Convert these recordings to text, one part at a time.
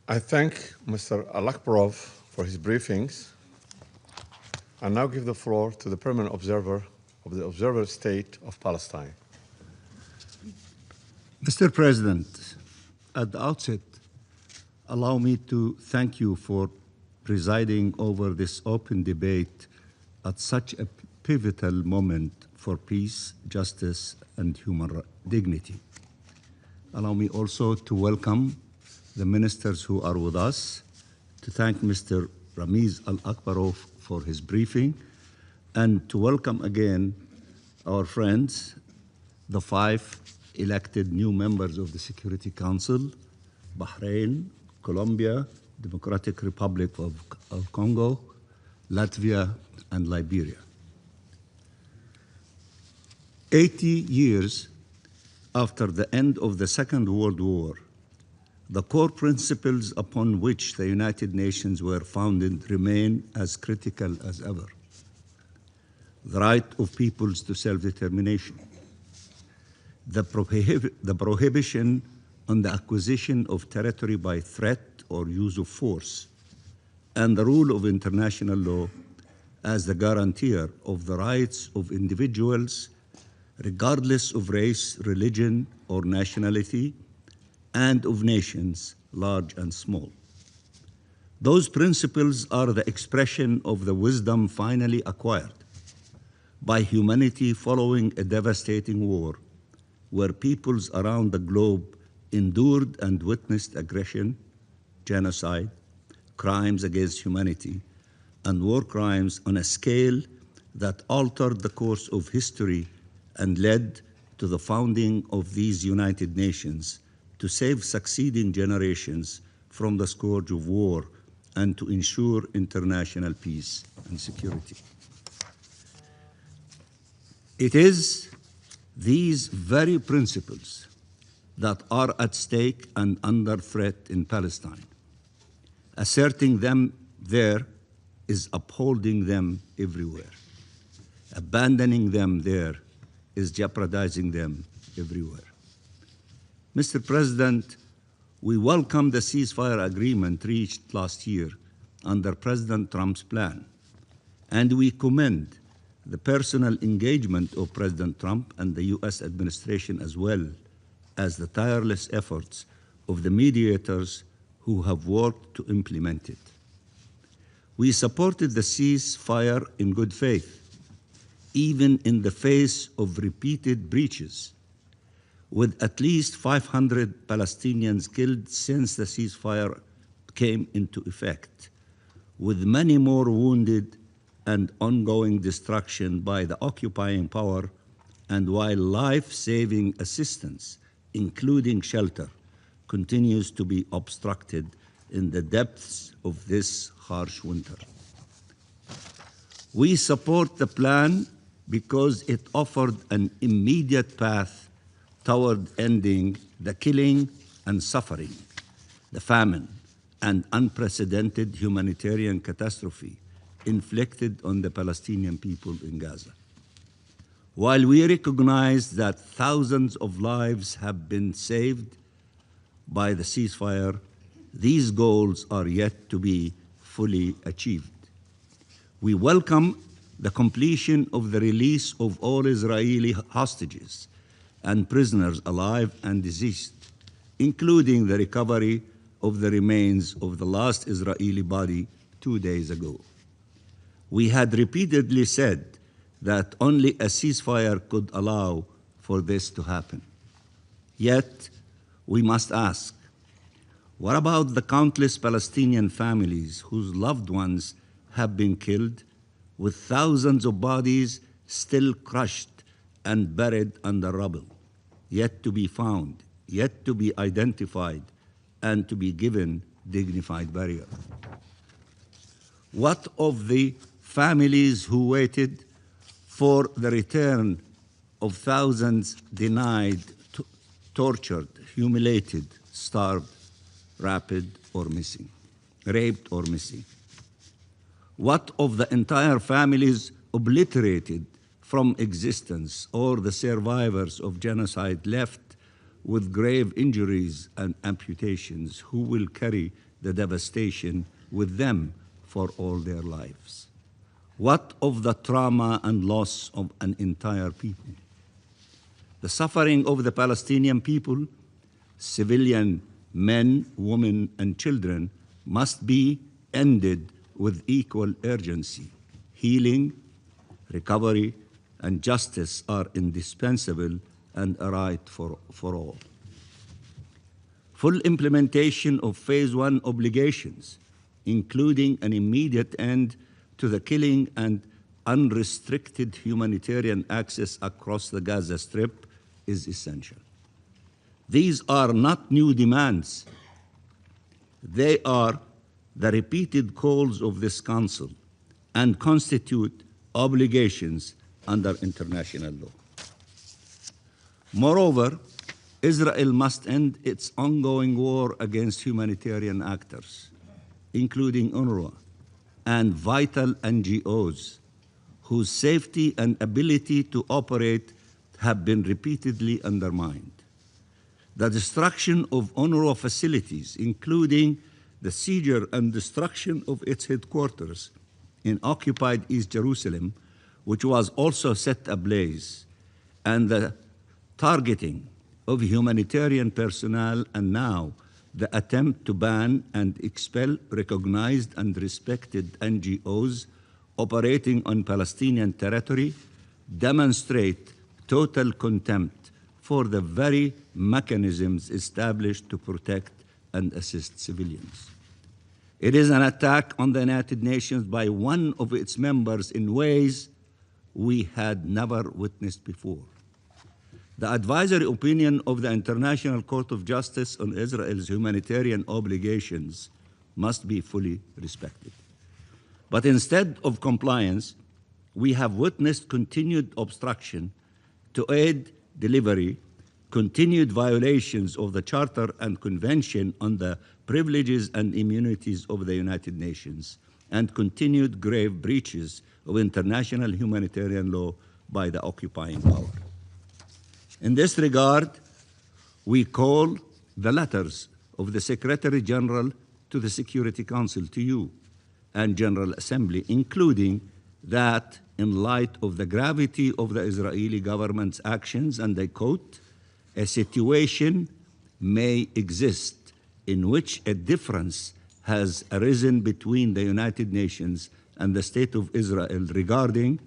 I thank Mr. Alakbarov for his briefings. I now give the floor to the permanent observer of the Observer State of Palestine. Mr. President, at the outset, allow me to thank you for presiding over this open debate at such a pivotal moment for peace, justice, and human dignity. Allow me also to welcome the ministers who are with us, to thank Mr. Ramiz Al-Akbarov for his briefing, and to welcome again our friends, the 5 elected new members of the Security Council, Bahrain, Colombia, Democratic Republic of Congo, Latvia, and Liberia. 80 years after the end of the Second World War, the core principles upon which the United Nations were founded remain as critical as ever. The right of peoples to self-determination, the prohibition on the acquisition of territory by threat or use of force, and the rule of international law as the guarantor of the rights of individuals, regardless of race, religion, or nationality, and of nations, large and small. Those principles are the expression of the wisdom finally acquired by humanity following a devastating war, where peoples around the globe endured and witnessed aggression, genocide, crimes against humanity, and war crimes on a scale that altered the course of history and led to the founding of these United Nations to save succeeding generations from the scourge of war and to ensure international peace and security. It is these very principles that are at stake and under threat in Palestine. Asserting them there is upholding them everywhere. Abandoning them there is jeopardizing them everywhere. Mr. President, we welcome the ceasefire agreement reached last year under President Trump's plan, and we commend the personal engagement of President Trump and the US administration, as well as the tireless efforts of the mediators who have worked to implement it. We supported the ceasefire in good faith, even in the face of repeated breaches, with at least 500 Palestinians killed since the ceasefire came into effect, with many more wounded and ongoing destruction by the occupying power, and while life-saving assistance, including shelter, continues to be obstructed in the depths of this harsh winter. We support the plan because it offered an immediate path toward ending the killing and suffering, the famine, and unprecedented humanitarian catastrophe inflicted on the Palestinian people in Gaza. While we recognize that thousands of lives have been saved by the ceasefire, these goals are yet to be fully achieved. We welcome the completion of the release of all Israeli hostages and prisoners alive and deceased, including the recovery of the remains of the last Israeli body 2 days ago. We had repeatedly said that only a ceasefire could allow for this to happen. Yet, we must ask, what about the countless Palestinian families whose loved ones have been killed, with thousands of bodies still crushed and buried under rubble, yet to be found, yet to be identified, and to be given dignified burial? What of the families who waited for the return of thousands denied, tortured, humiliated, starved, raped, or missing? What of the entire families obliterated from existence, or the survivors of genocide left with grave injuries and amputations, who will carry the devastation with them for all their lives? What of the trauma and loss of an entire people? The suffering of the Palestinian people, civilian men, women, and children, must be ended with equal urgency. Healing, recovery, and justice are indispensable and a right for all. Full implementation of Phase 1 obligations, including an immediate end to the killing and unrestricted humanitarian access across the Gaza Strip, is essential. These are not new demands. They are the repeated calls of this Council and constitute obligations under international law. Moreover, Israel must end its ongoing war against humanitarian actors, including UNRWA and vital NGOs, whose safety and ability to operate have been repeatedly undermined. The destruction of UNRWA facilities, including the seizure and destruction of its headquarters in occupied East Jerusalem, which was also set ablaze, and the targeting of humanitarian personnel, and now the attempt to ban and expel recognized and respected NGOs operating on Palestinian territory, demonstrate total contempt for the very mechanisms established to protect and assist civilians. It is an attack on the United Nations by one of its members in ways we had never witnessed before. The advisory opinion of the International Court of Justice on Israel's humanitarian obligations must be fully respected. But instead of compliance, we have witnessed continued obstruction to aid delivery, continued violations of the Charter and Convention on the Privileges and Immunities of the United Nations, and continued grave breaches of international humanitarian law by the occupying power. In this regard, we call the letters of the Secretary General to the Security Council, to you, and General Assembly, including that in light of the gravity of the Israeli government's actions, and I quote, "A situation may exist in which a difference has arisen between the United Nations and the State of Israel regarding,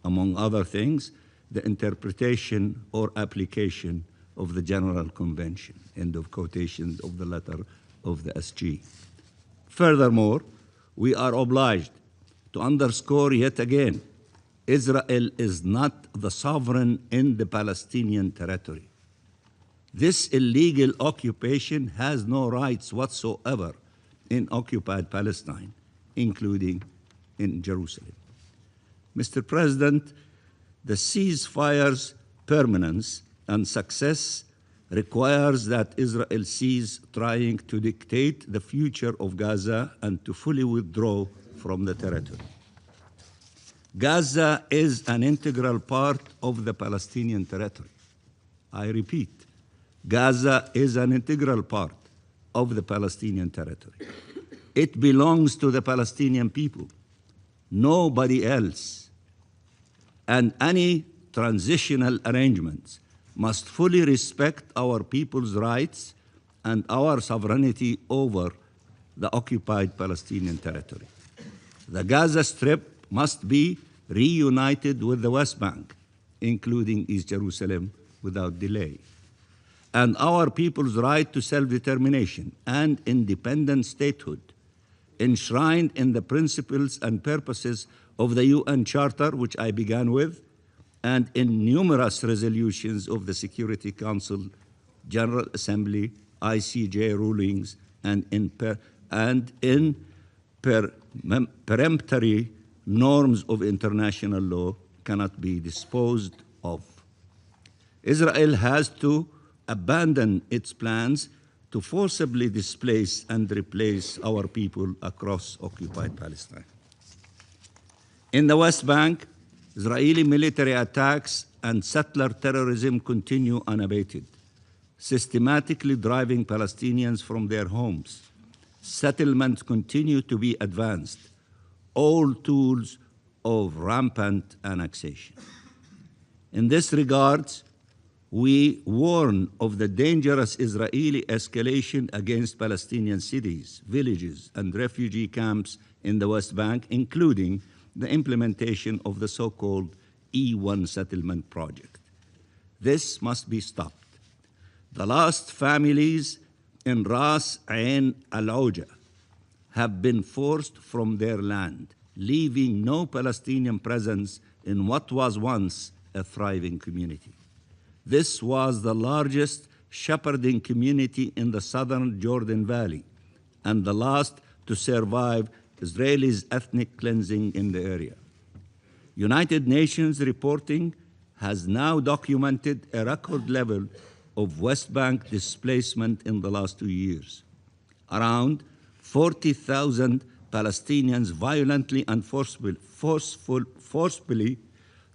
among other things, the interpretation or application of the General Convention," end of quotation of the letter of the SG. Furthermore, we are obliged to underscore yet again, Israel is not the sovereign in the Palestinian territory. This illegal occupation has no rights whatsoever in occupied Palestine, including in Jerusalem. Mr. President, the ceasefire's permanence and success requires that Israel cease trying to dictate the future of Gaza and to fully withdraw from the territory. Gaza is an integral part of the Palestinian territory. I repeat, Gaza is an integral part of the Palestinian territory. It belongs to the Palestinian people, nobody else. And any transitional arrangements must fully respect our people's rights and our sovereignty over the occupied Palestinian territory. The Gaza Strip must be reunited with the West Bank, including East Jerusalem, without delay. And our people's right to self-determination and independent statehood, enshrined in the principles and purposes of the UN Charter, which I began with, and in numerous resolutions of the Security Council, General Assembly, ICJ rulings, and in peremptory norms of international law, cannot be disposed of. Israel has to abandon its plans to forcibly displace and replace our people across occupied Palestine. In the West Bank, Israeli military attacks and settler terrorism continue unabated, systematically driving Palestinians from their homes Settlements continue to be advanced, all tools of rampant annexation. In this regard, we warn of the dangerous Israeli escalation against Palestinian cities, villages, and refugee camps in the West Bank, including the implementation of the so-called E1 settlement project. This must be stopped. The last families in Ras Ain al-Auja have been forced from their land, leaving no Palestinian presence in what was once a thriving community. This was the largest shepherding community in the southern Jordan Valley and the last to survive Israelis' ethnic cleansing in the area. United Nations reporting has now documented a record level of West Bank displacement in the last 2 years. Around 40,000 Palestinians violently and forcefully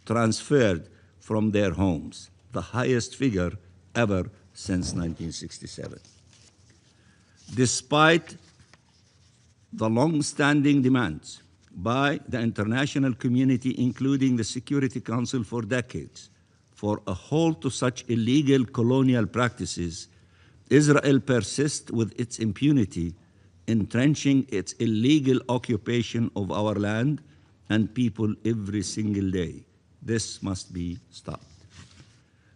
transferred from their homes, the highest figure ever since 1967. Despite the long-standing demands by the international community, including the Security Council for decades, for a halt to such illegal colonial practices, Israel persists with its impunity, entrenching its illegal occupation of our land and people every single day. This must be stopped.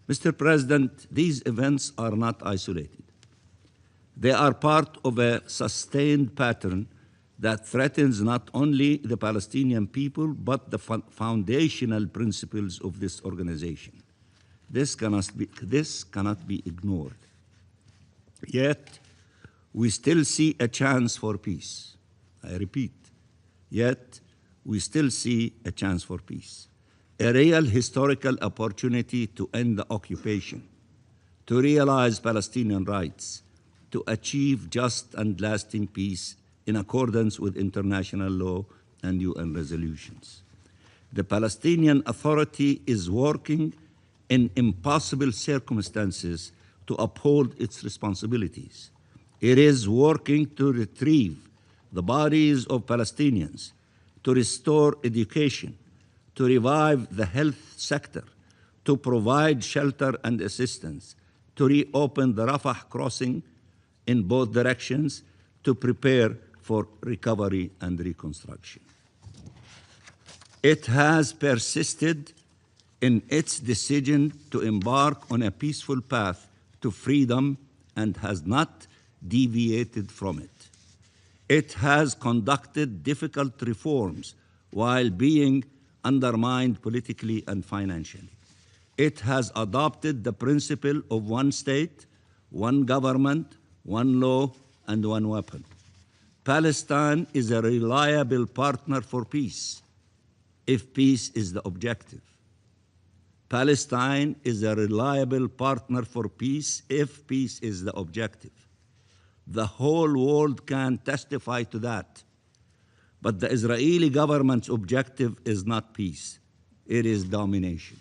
Mr. President, these events are not isolated. They are part of a sustained pattern that threatens not only the Palestinian people, but the foundational principles of this organization. This cannot be ignored. Yet, we still see a chance for peace. I repeat, yet we still see a chance for peace. A real historical opportunity to end the occupation, to realize Palestinian rights, to achieve just and lasting peace in accordance with international law and UN resolutions. The Palestinian Authority is working in impossible circumstances to uphold its responsibilities. It is working to retrieve the bodies of Palestinians, to restore education, to revive the health sector, to provide shelter and assistance, to reopen the Rafah crossing in both directions, to prepare for recovery and reconstruction. It has persisted in its decision to embark on a peaceful path to freedom and has not deviated from it. It has conducted difficult reforms while being undermined politically and financially. It has adopted the principle of one state, one government, one law, and one weapon. Palestine is a reliable partner for peace, if peace is the objective. Palestine is a reliable partner for peace if peace is the objective. The whole world can testify to that. But the Israeli government's objective is not peace, it is domination.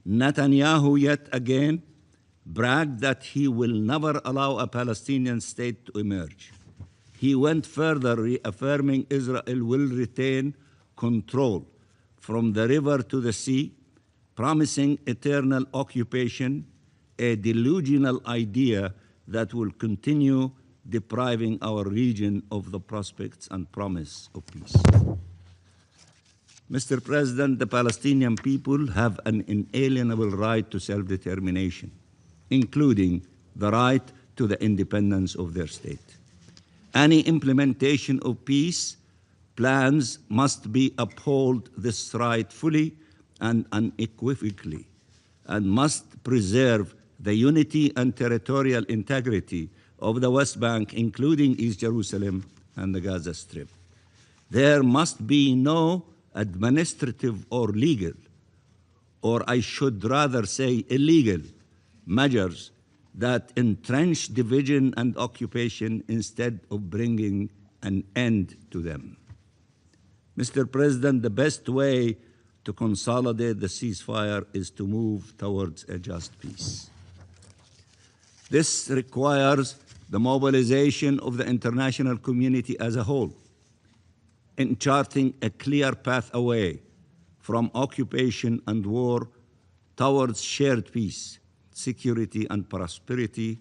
Netanyahu yet again bragged that he will never allow a Palestinian state to emerge. He went further, reaffirming Israel will retain control from the river to the sea, promising eternal occupation, a delusional idea that will continue depriving our region of the prospects and promise of peace. Mr. President, the Palestinian people have an inalienable right to self-determination, including the right to the independence of their state. Any implementation of peace plans must be uphold this right fully and unequivocally, and must preserve the unity and territorial integrity of the West Bank, including East Jerusalem and the Gaza Strip. There must be no administrative or legal, or I should rather say illegal, measures that entrench division and occupation instead of bringing an end to them. Mr. President, the best way to consolidate the ceasefire is to move towards a just peace. This requires the mobilization of the international community as a whole, in charting a clear path away from occupation and war towards shared peace, security, and prosperity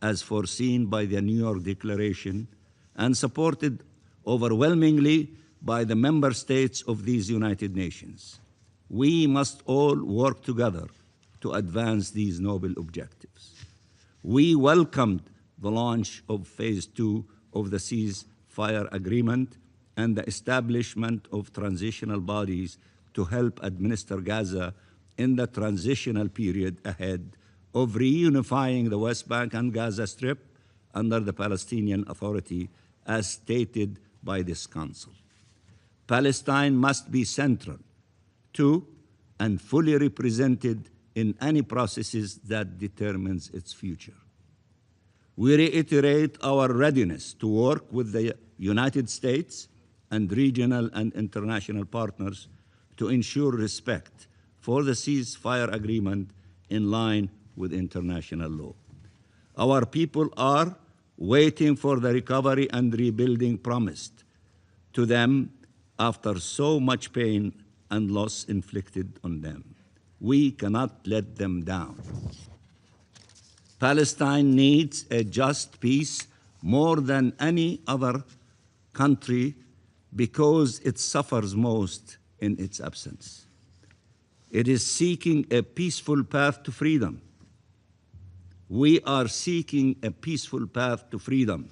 as foreseen by the New York Declaration and supported overwhelmingly by the member states of these United Nations. We must all work together to advance these noble objectives. We welcomed the launch of Phase 2 of the ceasefire agreement and the establishment of transitional bodies to help administer Gaza in the transitional period ahead of reunifying the West Bank and Gaza Strip under the Palestinian Authority as stated by this Council. Palestine must be central to and fully represented in any processes that determines its future. We reiterate our readiness to work with the United States and regional and international partners to ensure respect for the ceasefire agreement in line with international law. Our people are waiting for the recovery and rebuilding promised to them after so much pain and loss inflicted on them. We cannot let them down. Palestine needs a just peace more than any other country because it suffers most in its absence. It is seeking a peaceful path to freedom. We are seeking a peaceful path to freedom.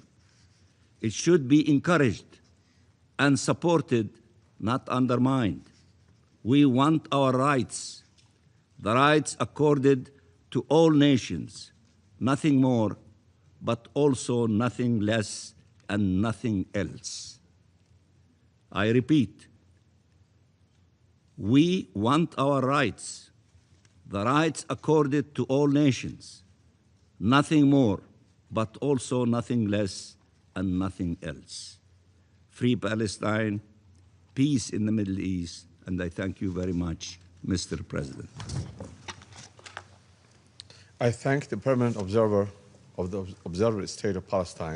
It should be encouraged and supported, not undermined. We want our rights, the rights accorded to all nations, nothing more, but also nothing less and nothing else. I repeat, we want our rights, the rights accorded to all nations, nothing more, but also nothing less and nothing else. Free Palestine, peace in the Middle East, and I thank you very much, Mr. President. I thank the permanent observer of the Observer State of Palestine